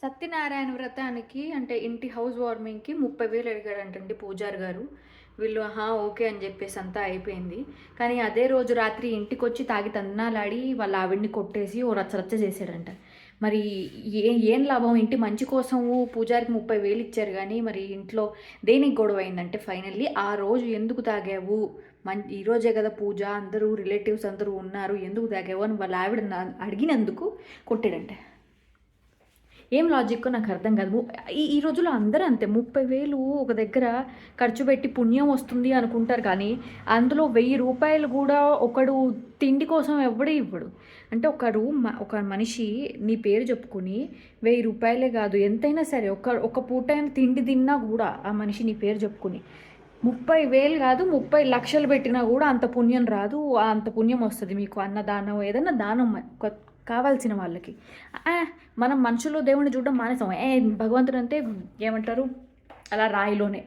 సత్యనారాయణ వ్రతానికి అంటే ఇంటి హౌస్ వార్మింగ్‌కి 30,000 అడిగాడంటండి పూజారి గారు. వీళ్ళు ఆహా! ఓకే అని జెప్పేసి అంతా అయిపోయింది. కానీ అదే రోజు రాత్రి ఇంటికొచ్చి తాగి తందనాలాడి వాళ్ళ ఆవిడని కొట్టేసి ఓ రచ్చ రచ్చ చేసాడంట. మరి ఏం లాభం ఇంటి మంచి కోసము పూజారికి 30,000 ఇచ్చారు గానీ మరి ఇంట్లో దేనికి గొడవయిందంటే ఫైనల్లీ ఆ రోజు ఎందుకు తాగావు? ఈరోజే గదా పూజ అందరూ రిలేటివ్స్ అందరూ ఉన్నారు. ఎందుకు తాగావు? అని వాళ్ళ ఆవిడ అడిగినందుకు కొట్టాడంట. ఏం లాజిక్కో నాకు అర్థం కాదు. ఈ రోజుల్లో అందరూ అంతే 30,000 ఒక దగ్గర ఖర్చు పెట్టి పుణ్యం వస్తుంది అనుకుంటారు కానీ, అందులో 1000 రూపాయలు కూడా ఒకడు తిండి కోసం ఎవ్వడు ఇవ్వడు. అంటే ఒక మనిషి నీ పేరు చెప్పుకొని 1000 రూపాయలే కాదు ఎంతైనా సరే ఒక పూటైన తిండి తిన్నా కూడా ఆ మనిషి నీ పేరు చెప్పుకొని 30,000 కాదు 30,00,000 పెట్టినా కూడా అంత పుణ్యం రాదు. అంత పుణ్యం వస్తది మీకు అన్నదానం ఏదైనా దానం కావాల్సిన వాళ్ళకి. మనం మనుషులు దేవుడిని చూడడం మానేసాం. భగవంతుడు అంటే ఏమంటారు అలా రాయిలోనే